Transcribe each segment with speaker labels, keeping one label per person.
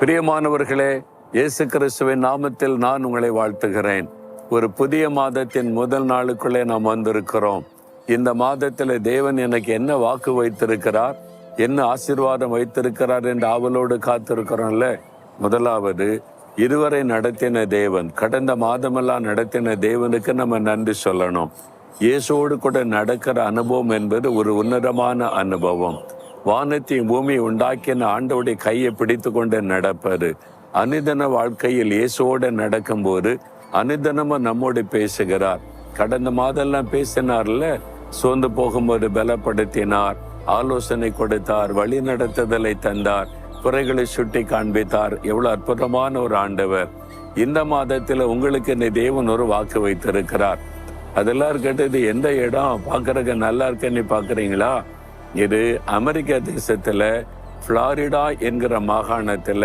Speaker 1: பிரியமானவர்களே, இயேசு கிறிஸ்துவின் நாமத்தில் நான் உங்களை வாழ்த்துகிறேன். ஒரு புதிய மாதத்தின் முதல் நாளுக்குள்ளே நாம் வந்திருக்கிறோம். இந்த மாதத்தில் தேவன் எனக்கு என்ன வாக்கு வைத்திருக்கிறார், என்ன ஆசீர்வாதம் வைத்திருக்கிறார் என்று ஆவலோடு காத்திருக்கிறோம்ல. முதலாவது, இதுவரை நடத்தின தேவன், கடந்த மாதமெல்லாம் நடத்தின தேவனுக்கு நம்ம நன்றி சொல்லணும். இயேசுவோடு கூட நடக்கிற அனுபவம் என்பது ஒரு உன்னதமான அனுபவம். வானத்தையும் பூமியை உண்டாக்கின ஆண்டவருடைய கையை பிடித்து கொண்டு நடப்பது. அனுதின வாழ்க்கையில் இயேசுவோடு நடக்கும்போது அனுதினமும் நம்மோடு பேசுகிறார். கடந்த மாதெல்லாம் பேசினார்ல, சோர்ந்து போகும்போது பலப்படுத்தினார், ஆலோசனை கொடுத்தார், வழி நடத்துதலை தந்தார், குறைகளை சுட்டி காண்பித்தார். எவ்வளவு அற்புதமான ஒரு ஆண்டவர். இந்த மாதத்தில் உங்களுக்கு இந்த தேவன் ஒரு வாக்கு வைத்திருக்கிறார். அதெல்லாம் கேட்டது எந்த இடம் பார்க்கறதுக்கு நல்லா இருக்குன்னு பார்க்குறீங்களா? இது அமெரிக்க தேசத்துல புளோரிடா என்கிற மாகாணத்துல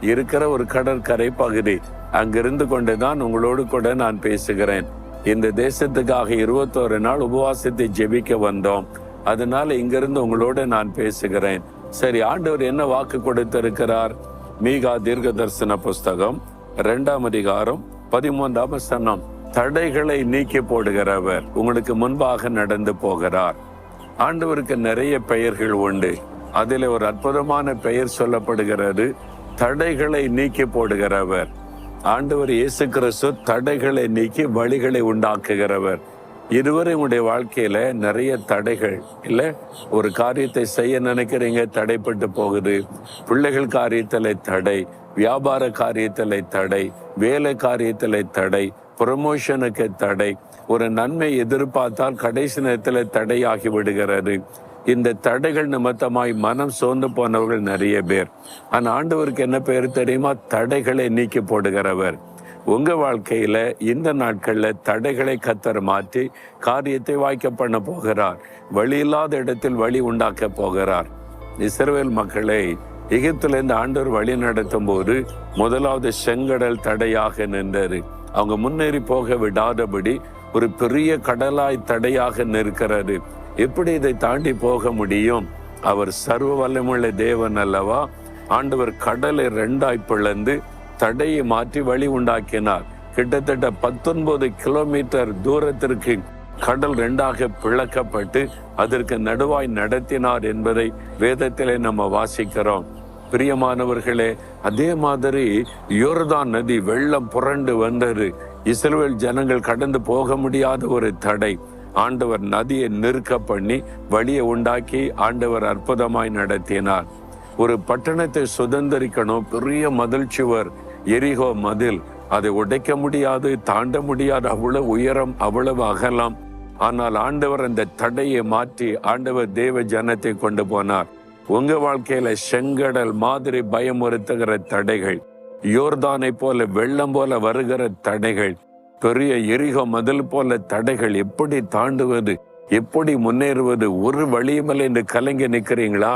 Speaker 1: இருக்கிற ஒரு கடற்கரை பகுதி. அங்கிருந்து கொண்டுதான் உங்களோடு கூட நான் பேசுகிறேன். இந்த தேசத்துக்காக 21 நாள் உபவாசத்தை ஜெபிக்க வந்தோம். அதனால இங்கிருந்து உங்களோட நான் பேசுகிறேன். சரி, ஆண்டவர் என்ன வாக்கு கொடுத்திருக்கிறார்? மீகா தீர்க்க தரிசன புஸ்தகம் 2ஆம் அதிகாரம் 13ஆம் வசனம். தடைகளை நீக்கி போடுகிறவர் உங்களுக்கு முன்பாக நடந்து போகிறார். ஆண்டவருக்கு நிறைய பெயர்கள் உண்டு. அதில் ஒரு அற்புதமான பெயர் சொல்லப்படுகிறது, தடைகளை நீக்கி போடுகிறவர். ஆண்டவர் இயேசு கிறிஸ்து தடைகளை நீக்கி வழிகளை உண்டாக்குகிறவர். இதுவரை உங்களுடைய வாழ்க்கையில நிறைய தடைகள் இல்லை. ஒரு காரியத்தை செய்ய நினைக்கிறீங்க, தடைப்பட்டு போகுது. பிள்ளைகள் காரியத்தில தடை, வியாபார காரியத்தில தடை, வேலை காரியத்தில தடை, ப்ரமோஷனுக்கு தடை, ஒரு நன்மை எதிர்பார்த்தால் கடைசி நேரத்தில் தடையாகி விடுகிறது. இந்த தடைகள் நிமித்தமாய் மனம் சோர்ந்து போனவர்கள் நிறைய பேர். ஆனால் ஆண்டவருக்கு என்ன பேர் தெரியுமா? தடைகளை நீக்கி போடுகிறவர். உங்க வாழ்க்கையில இந்த நாட்கள்ல தடைகளை கர்த்தர் மாற்றி காரியத்தை வாய்க்க பண்ண போகிறார். வழி இல்லாத இடத்தில் வழி உண்டாக்க போகிறார். இஸ்ரவேல் மக்களை எகிப்திலிருந்து ஆண்டவர் வழி நடத்தும் போது முதலாவது செங்கடல் தடையாக நின்றது. அவங்க முன்னேறி போக விடாதபடி ஒரு பெரிய கடலாய் தடையாக நிற்கிறது. எப்படி இதை தாண்டி போக முடியும்? அவர் சர்வ வல்லமையுள்ள தேவன் அல்லவா? ஆண்டவர் கடலை 2ஆய் பிளந்து தடையை மாற்றி வழி உண்டாக்கினார். கிட்டத்தட்ட 19 கிலோமீட்டர் தூரத்திற்கு கடல் 2ஆக பிளக்கப்பட்டு அதற்கு நடுவாய் நடத்தினார் என்பதை வேதத்திலே நம்ம வாசிக்கிறோம். பிரியமானவர்களே, அதே மாதிரி யோர்தான் நதி வெள்ளம் புரண்டு வந்தது. இஸ்ரவேல் ஜனங்கள் கடந்து போக முடியாத ஒரு தடை. ஆண்டவர் நதியை நிற்க பண்ணி வழியை உண்டாக்கி ஆண்டவர் அற்புதமாய் நடத்தினார். ஒரு பட்டணத்தை சுதந்திரிக்கணும், பெரிய மதில் சுவர், எரிகோ மதில், அதை உடைக்க முடியாது, தாண்ட முடியாது, அவ்வளவு உயரம், அவ்வளவு அகலம். ஆனால் ஆண்டவர் அந்த தடையை மாற்றி ஆண்டவர் தேவ ஜனத்தை கொண்டு போனார். உங்க வாழ்க்கையில செங்கடல் மாதிரி பயமுறுத்துகிற தடைகள், யோர்தானை போல வெள்ளம் போல வருகிற தடைகள், பெரிய எரிகோ மதில் போல தடைகள், எப்படி தாண்டுவது, எப்படி முன்னேறுவது, ஒரு வழியுமில்லை என்று கலங்கி நிற்கிறீங்களா?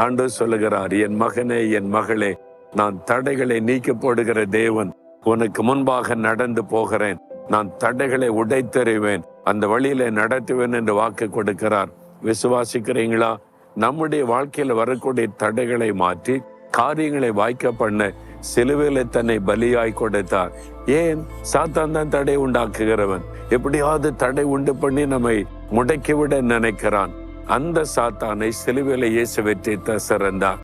Speaker 1: ஆண்டவர் சொல்லுகிறார், என் மகனே, என் மகளே, நான் தடைகளை நீக்கி போடுகிற தேவன். உனக்கு முன்பாக நடந்து போகிறேன். நான் தடைகளை உடைத்தெறிவேன், அந்த வழியில நடத்துவேன் என்று வாக்கு கொடுக்கிறார். விசுவாசிக்கிறீங்களா? நம்முடைய வாழ்க்கையில் வரக்கூடிய தடைகளை மாற்றி காரியங்களை வாய்க்க பண்ண சிலுவையில தன்னை பலியாய் கொடுத்தார். ஏன்? சாத்தான் தான் தடை உண்டாக்குகிறவன். எப்படியாவது தடை உண்டு பண்ணி நம்மை முடக்கிவிட நினைக்கிறான். அந்த சாத்தானை சிலுவையில இயேசு வெற்றி சிறந்தார்.